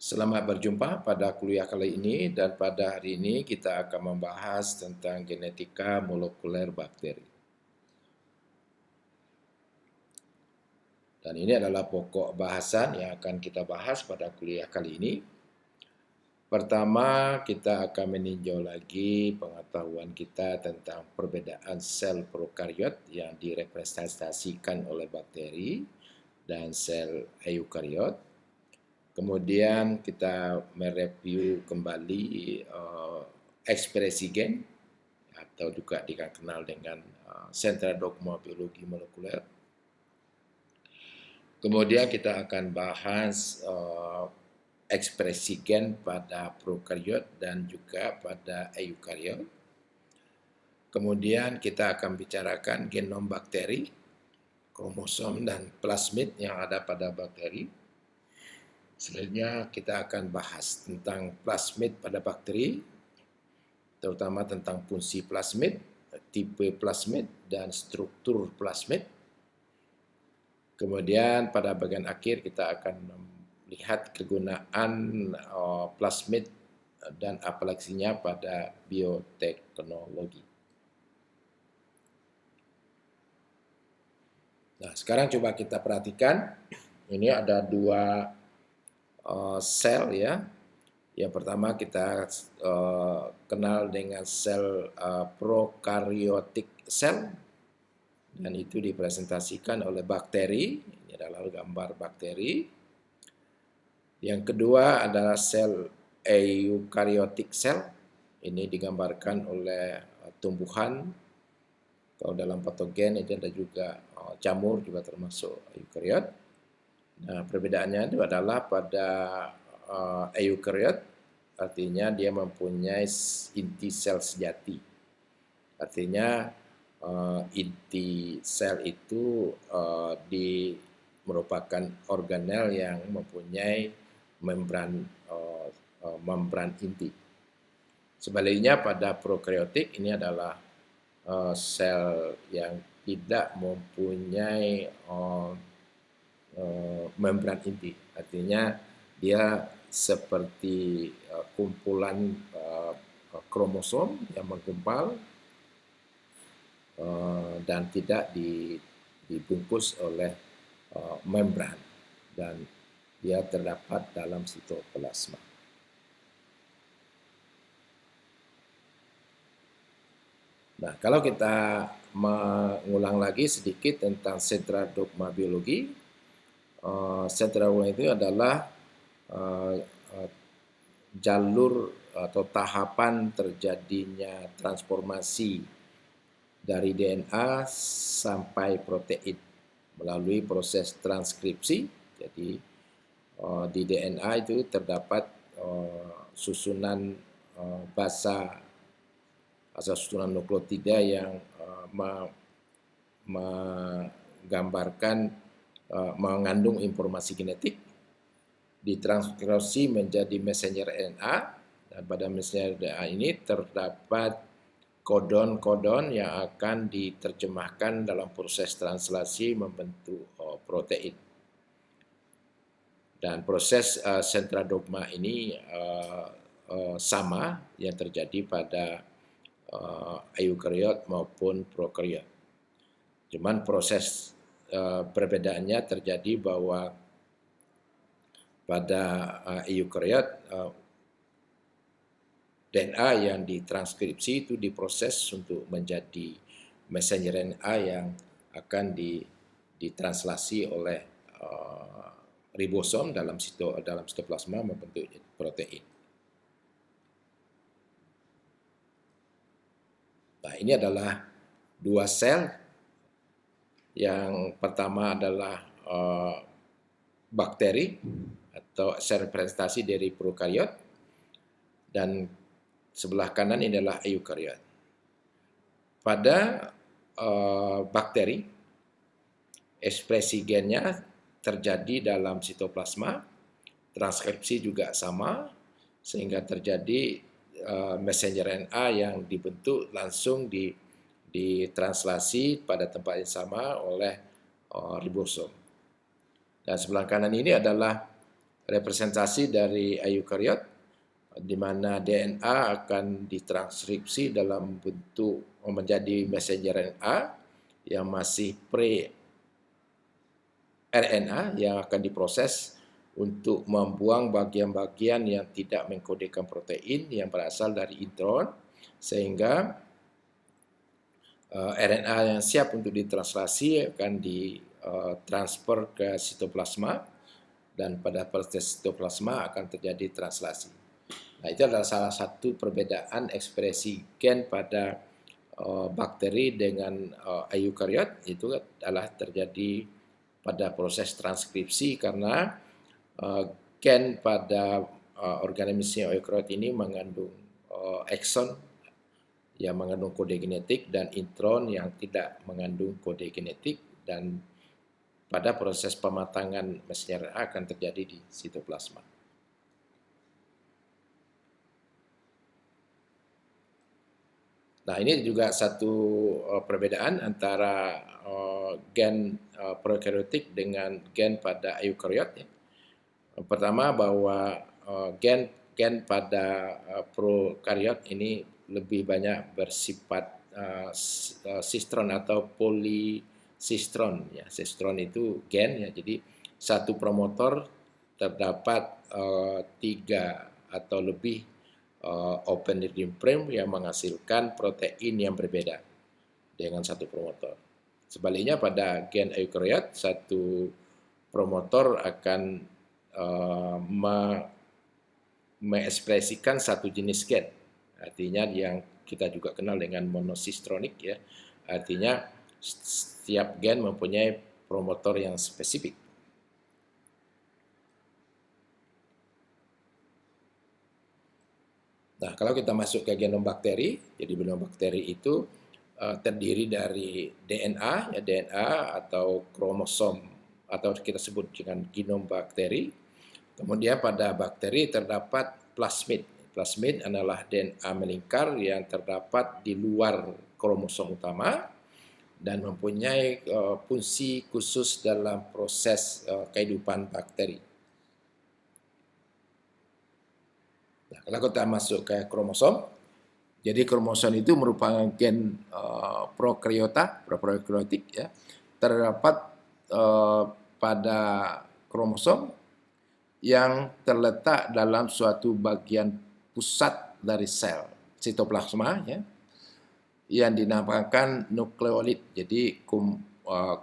Selamat berjumpa pada kuliah kali ini, dan pada hari ini kita akan membahas tentang genetika molekuler bakteri. Dan ini adalah pokok bahasan yang akan kita bahas pada kuliah kali ini. Pertama, kita akan meninjau lagi pengetahuan kita tentang perbedaan sel prokariot yang direpresentasikan oleh bakteri dan sel eukariot. Kemudian kita mereview kembali ekspresi gen atau juga dikenal dengan sentra dogma biologi molekuler. Kemudian kita akan bahas ekspresi gen pada prokariot dan juga pada eukariot. Kemudian kita akan bicarakan genom bakteri, kromosom dan plasmid yang ada pada bakteri. Selanjutnya kita akan bahas tentang plasmid pada bakteri, terutama tentang fungsi plasmid, tipe plasmid dan struktur plasmid. Kemudian pada bagian akhir kita akan melihat kegunaan plasmid dan aplikasinya pada bioteknologi. Nah, sekarang coba kita perhatikan, ini ada dua sel ya. Yang pertama kita kenal dengan sel prokaryotik sel, dan itu dipresentasikan oleh bakteri. Ini adalah gambar bakteri. Yang kedua adalah sel eukaryotik sel. Ini digambarkan oleh tumbuhan. Kalau dalam patogen itu ada juga jamur, juga termasuk eukariot. Nah, perbedaannya itu adalah pada eukariot, artinya dia mempunyai inti sel sejati. Artinya inti sel itu merupakan organel yang mempunyai membran inti. Sebaliknya pada prokaryotik ini adalah sel yang tidak mempunyai membran inti. Artinya dia seperti kumpulan kromosom yang menggumpal dan tidak dibungkus oleh membran, dan dia terdapat dalam sitoplasma. Nah, kalau kita mengulang lagi sedikit tentang sentra dogma biologi, sentra dogma itu adalah jalur atau tahapan terjadinya transformasi dari DNA sampai protein melalui proses transkripsi. Jadi di DNA itu terdapat susunan basa atau susunan nukleotida yang menggambarkan mengandung informasi genetik, ditranskripsi menjadi messenger RNA, dan pada messenger RNA ini terdapat kodon-kodon yang akan diterjemahkan dalam proses translasi membentuk protein. Dan proses sentra dogma ini sama yang terjadi pada eukariot maupun prokariot. Cuman proses perbedaannya terjadi bahwa pada eukariot DNA yang ditranskripsi itu diproses untuk menjadi messenger RNA yang akan ditranslasi oleh ribosom dalam sitoplasma membentuk protein. Nah, ini adalah dua sel. Yang pertama adalah bakteri atau sel representasi dari prokariot, dan sebelah kanan ini adalah eukariot. Pada bakteri, ekspresi gennya terjadi dalam sitoplasma, transkripsi juga sama, sehingga terjadi messenger RNA yang dibentuk langsung ditranslasi pada tempat yang sama oleh ribosom. Dan sebelah kanan ini adalah representasi dari eukariot, di mana DNA akan ditranskripsi dalam bentuk menjadi messenger RNA yang masih pre-RNA yang akan diproses untuk membuang bagian-bagian yang tidak mengkodekan protein yang berasal dari intron, sehingga RNA yang siap untuk ditranslasi akan ditransfer ke sitoplasma, dan pada proses sitoplasma akan terjadi translasi. Nah, itu adalah salah satu perbedaan ekspresi gen pada bakteri dengan eukariot. Itu adalah terjadi pada proses transkripsi, karena gen pada organisme eukariot ini mengandung ekson yang mengandung kode genetik dan intron yang tidak mengandung kode genetik, dan pada proses pematangan messenger RNA akan terjadi di sitoplasma. Nah, ini juga satu perbedaan antara gen prokaryotik dengan gen pada eukariot. Ya. Pertama, bahwa gen pada prokariot ini lebih banyak bersifat sistron atau polisistron. Ya, sistron itu gen, ya, jadi satu promotor terdapat 3 atau lebih open reading frame yang menghasilkan protein yang berbeda dengan satu promotor. Sebaliknya pada gen eukariot, satu promotor akan mengekspresikan satu jenis gen. Artinya yang kita juga kenal dengan monosistronik, ya. Artinya setiap gen mempunyai promotor yang spesifik. Nah, kalau kita masuk ke genom bakteri, jadi genom bakteri itu terdiri dari DNA, ya, DNA atau kromosom, atau kita sebut dengan genom bakteri. Kemudian pada bakteri terdapat plasmid. Plasmid adalah DNA melingkar yang terdapat di luar kromosom utama dan mempunyai fungsi khusus dalam proses kehidupan bakteri. Nah, kalau kita masuk ke kromosom, jadi kromosom itu merupakan gen prokaryotik, ya, terdapat pada kromosom yang terletak dalam suatu bagian pusat dari sel sitoplasma, ya, yang dinamakan nukleolid. Jadi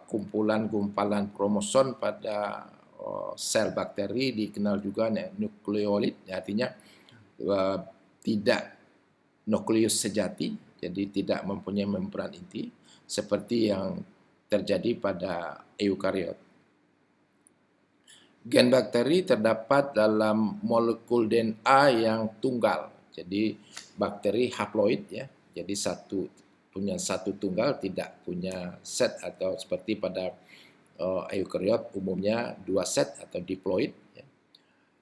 kumpulan gumpalan kromosom pada sel bakteri dikenal juga nukleolid, artinya tidak nukleus sejati, jadi tidak mempunyai membran inti seperti yang terjadi pada eukariot. Gen bakteri terdapat dalam molekul DNA yang tunggal. Jadi bakteri haploid, ya. Jadi punya satu tunggal, tidak punya set, atau seperti pada eukariot umumnya 2 set atau diploid, ya.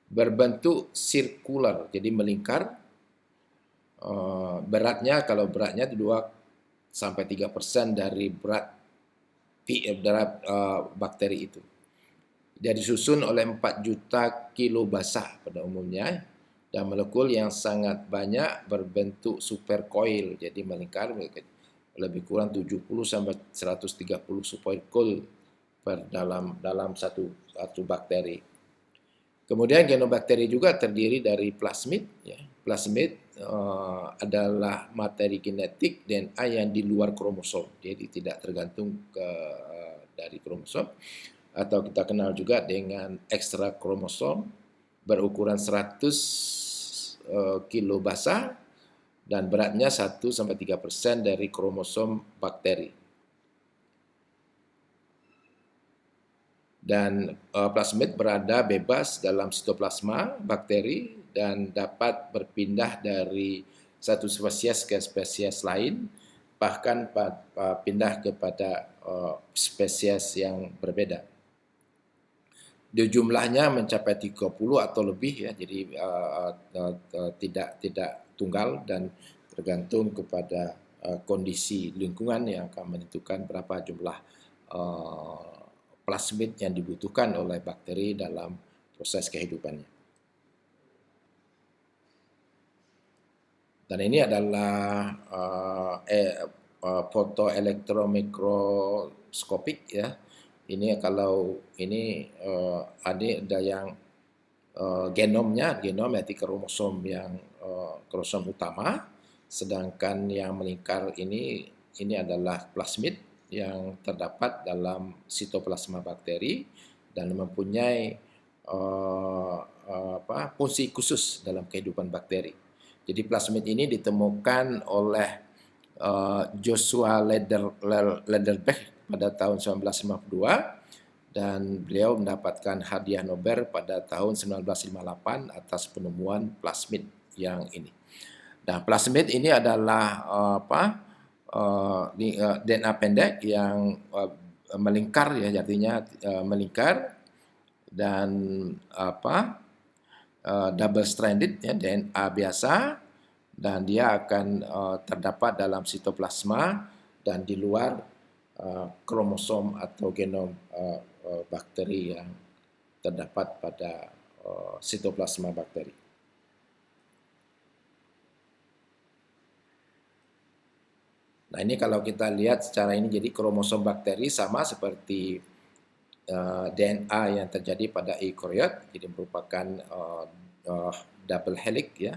Berbentuk sirkular, jadi melingkar. Beratnya, kalau beratnya 2-3% dari berat bakteri itu. Dia disusun oleh 4 juta kilo basah pada umumnya, dan molekul yang sangat banyak berbentuk supercoil, jadi melingkar lebih kurang 70-130 supercoil dalam satu bakteri. Kemudian genom bakteri juga terdiri dari plasmid, ya. Plasmid adalah materi genetik DNA yang di luar kromosom, jadi tidak tergantung dari kromosom, atau kita kenal juga dengan ekstra kromosom, berukuran 100 kilo basah dan beratnya 1-3% dari kromosom bakteri. Dan plasmid berada bebas dalam sitoplasma bakteri dan dapat berpindah dari satu spesies ke spesies lain, bahkan pindah kepada spesies yang berbeda. Jumlahnya mencapai 30 atau lebih, ya, jadi tidak tunggal dan tergantung kepada kondisi lingkungan yang akan menentukan berapa jumlah plasmid yang dibutuhkan oleh bakteri dalam proses kehidupannya. Dan ini adalah foto elektromikroskopik ya. Ini kalau ini ada yang genomnya, genom yaitu kromosom yang kromosom utama, sedangkan yang melingkar ini adalah plasmid yang terdapat dalam sitoplasma bakteri dan mempunyai fungsi khusus dalam kehidupan bakteri. Jadi plasmid ini ditemukan oleh Joshua Lederbach pada tahun 1952 dan beliau mendapatkan hadiah Nobel pada tahun 1958 atas penemuan plasmid yang ini. Nah, plasmid ini adalah DNA pendek yang melingkar ya, artinya melingkar dan double stranded ya, DNA biasa, dan dia akan terdapat dalam sitoplasma dan di luar kromosom atau genom bakteri yang terdapat pada sitoplasma bakteri. Nah, ini kalau kita lihat secara ini, jadi kromosom bakteri sama seperti DNA yang terjadi pada eukariot, jadi merupakan double helix ya,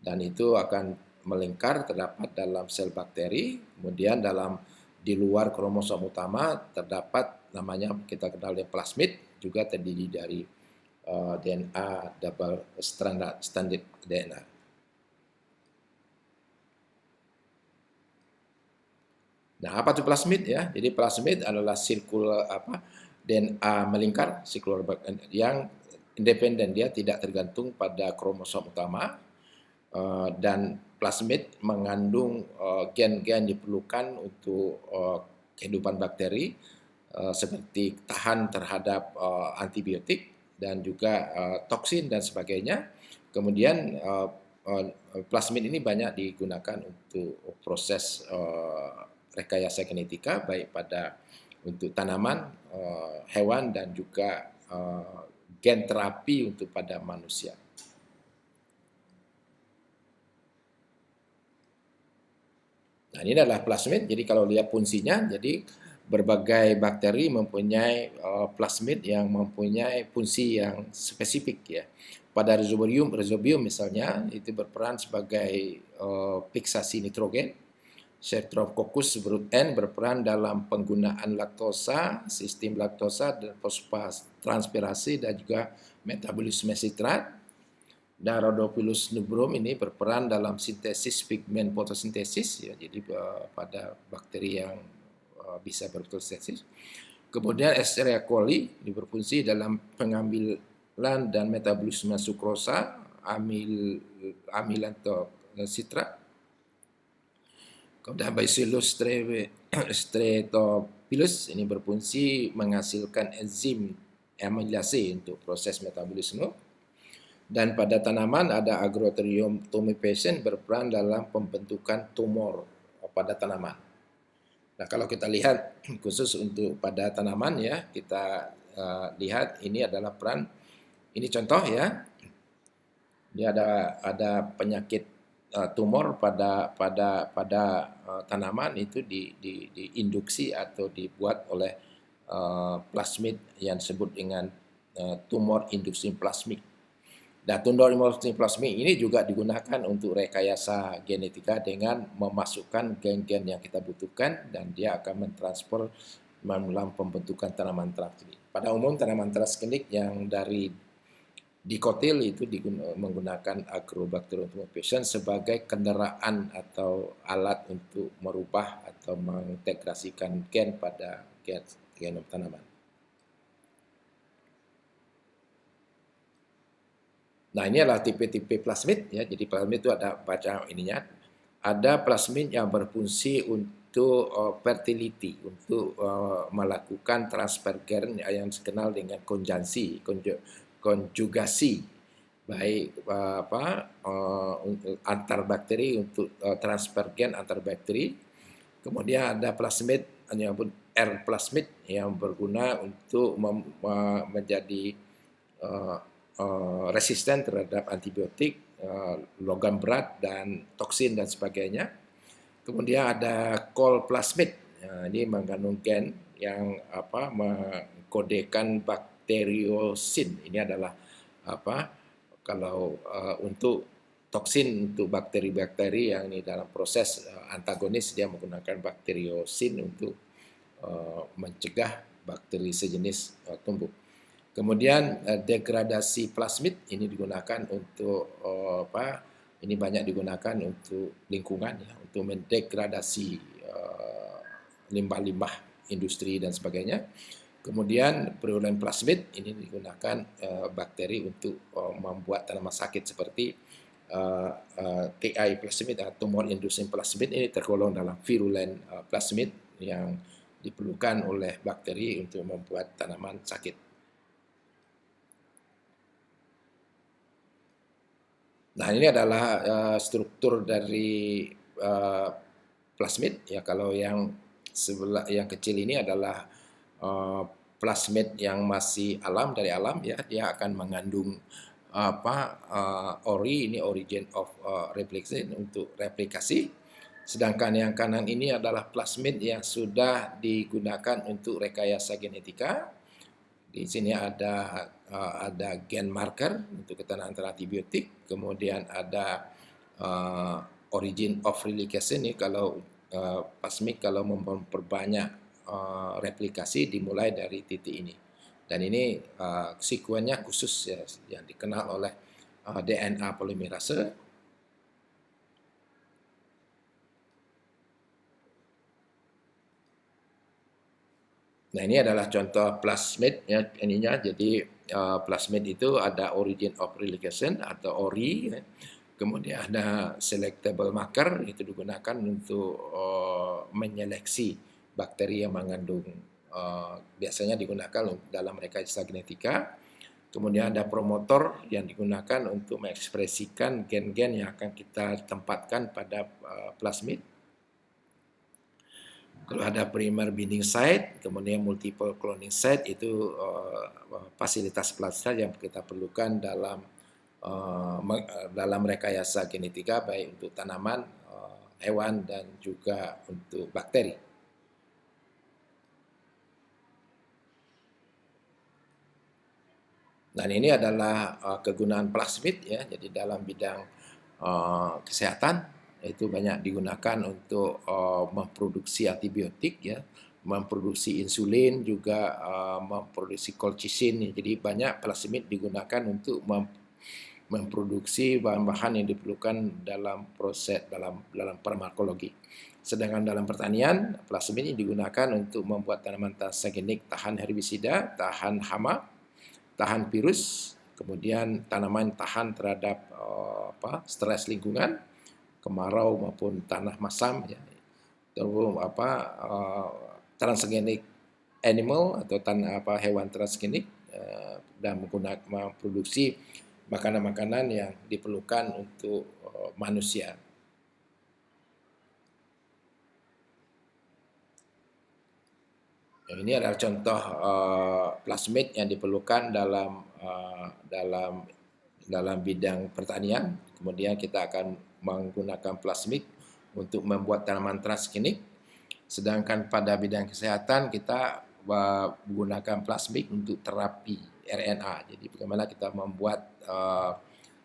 dan itu akan melingkar terdapat dalam sel bakteri. Kemudian di luar kromosom utama terdapat namanya kita kenal dengan plasmid, juga terdiri dari DNA double stranded DNA. Nah, apa itu plasmid ya? Jadi plasmid adalah DNA melingkar sirkular yang independen, dia tidak tergantung pada kromosom utama, dan plasmid mengandung gen-gen diperlukan untuk kehidupan bakteri seperti tahan terhadap antibiotik dan juga toksin dan sebagainya. Kemudian plasmid ini banyak digunakan untuk proses rekayasa genetika, baik untuk tanaman, hewan, dan juga gen terapi untuk pada manusia. Nah, ini adalah plasmid. Jadi kalau lihat fungsinya, jadi berbagai bakteri mempunyai plasmid yang mempunyai fungsi yang spesifik ya. Pada rhizobium misalnya itu berperan sebagai fiksasi nitrogen. Streptococcus brood N berperan dalam penggunaan laktosa, sistem laktosa dan fosfatranspirasi dan juga metabolisme sitrat. Dan Rhodophyllus nubrum ini berperan dalam sintesis pigmen fotosintesis ya, jadi pada bakteri yang bisa berfotosintesis. Kemudian Escherichia coli ini berfungsi dalam pengambilan dan metabolisme sukrosa, amilanto-sitrat. Kemudian Bacillus streptococcus ini berfungsi menghasilkan enzim amilase untuk proses metabolisme. Dan pada tanaman ada Agrotherium tumefaciens berperan dalam pembentukan tumor pada tanaman. Nah, kalau kita lihat khusus untuk pada tanaman ya, kita lihat ini adalah peran, ini contoh ya. Ini ada penyakit tumor pada tanaman itu diinduksi atau dibuat oleh plasmid yang disebut dengan tumor induksi plasmid. Dan tumor induksi plasmid ini juga digunakan untuk rekayasa genetika dengan memasukkan gen-gen yang kita butuhkan, dan dia akan mentransfer dalam pembentukan tanaman transgenik. Pada umum tanaman transgenik yang dari dikotil itu menggunakan Agrobacterium tumefaciens sebagai kendaraan atau alat untuk merubah atau mengintegrasikan gen pada genom tanaman. Nah, ini adalah tipe-tipe plasmid ya. Jadi plasmid itu ada macam ininya. Ada plasmid yang berfungsi untuk fertility, untuk melakukan transfer gen yang dikenal dengan konjugasi, baik antar bakteri, untuk transfer gen antar bakteri. Kemudian ada plasmid yang R plasmid yang berguna untuk menjadi resisten terhadap antibiotik, logam berat dan toksin dan sebagainya. Kemudian ada col plasmid, ini mengandung gen yang mengkodekan bakteriosin. Ini adalah kalau untuk toksin untuk bakteri-bakteri yang ini dalam proses antagonis, dia menggunakan bakteriosin untuk mencegah bakteri sejenis tumbuh. Kemudian degradasi plasmid ini digunakan untuk ini banyak digunakan untuk lingkungan, ya, untuk mendegradasi limbah-limbah industri dan sebagainya. Kemudian pirulen plasmid ini digunakan bakteri untuk membuat tanaman sakit seperti TI plasmid atau tumor inducing plasmid. Ini tergolong dalam virulen plasmid yang diperlukan oleh bakteri untuk membuat tanaman sakit. Nah, ini adalah struktur dari plasmid. Ya, kalau yang sebelah yang kecil ini adalah plasmid yang masih dari alam, ya, dia akan mengandung ori, ini origin of replication, untuk replikasi. Sedangkan yang kanan ini adalah plasmid yang sudah digunakan untuk rekayasa genetika. Di sini ada gen marker untuk ketahanan terhadap antibiotik, kemudian ada origin of replication. Ini kalau plasmid kalau memperbanyak replikasi dimulai dari titik ini, dan ini sekuennya khusus, ya, yang dikenal oleh DNA polimerase. Nah, ini adalah contoh plasmid, ya, ininya. Jadi plasmid itu ada origin of replication atau ORI, ya. Kemudian ada selectable marker, itu digunakan untuk menyeleksi bakteri yang mengandung, biasanya digunakan dalam rekayasa genetika. Kemudian ada promotor yang digunakan untuk mengekspresikan gen-gen yang akan kita tempatkan pada plasmid. Kalau ada primer binding site, kemudian multiple cloning site, itu fasilitas plasmid yang kita perlukan dalam rekayasa genetika, baik untuk tanaman, hewan, dan juga untuk bakteri. Dan ini adalah kegunaan plasmid, ya. Jadi dalam bidang kesehatan itu banyak digunakan untuk memproduksi antibiotik, ya, memproduksi insulin, juga memproduksi colchicine. Jadi banyak plasmid digunakan untuk memproduksi bahan-bahan yang diperlukan dalam proses dalam farmakologi. Sedangkan dalam pertanian, plasmid ini digunakan untuk membuat tanaman transgenik tahan herbisida, tahan hama, tahan virus, kemudian tanaman tahan terhadap stres lingkungan, kemarau maupun tanah masam, ya. Terus transgenik animal atau hewan transgenik, dan memproduksi makanan-makanan yang diperlukan untuk manusia. Ini adalah contoh plasmid yang diperlukan dalam bidang pertanian. Kemudian kita akan menggunakan plasmid untuk membuat tanaman transgenik. Sedangkan pada bidang kesehatan kita menggunakan plasmid untuk terapi RNA. Jadi bagaimana kita membuat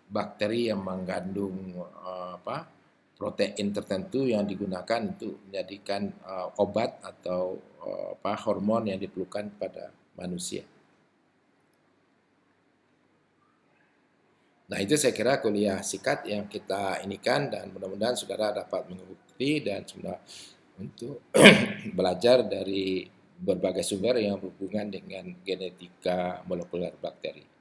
bakteri yang mengandung protein tertentu yang digunakan untuk menjadikan obat atau hormon yang diperlukan pada manusia. Nah, itu saya kira kuliah singkat yang kita inikan, dan mudah-mudahan saudara dapat mengikuti dan sudah untuk belajar dari berbagai sumber yang berhubungan dengan genetika molekuler bakteri.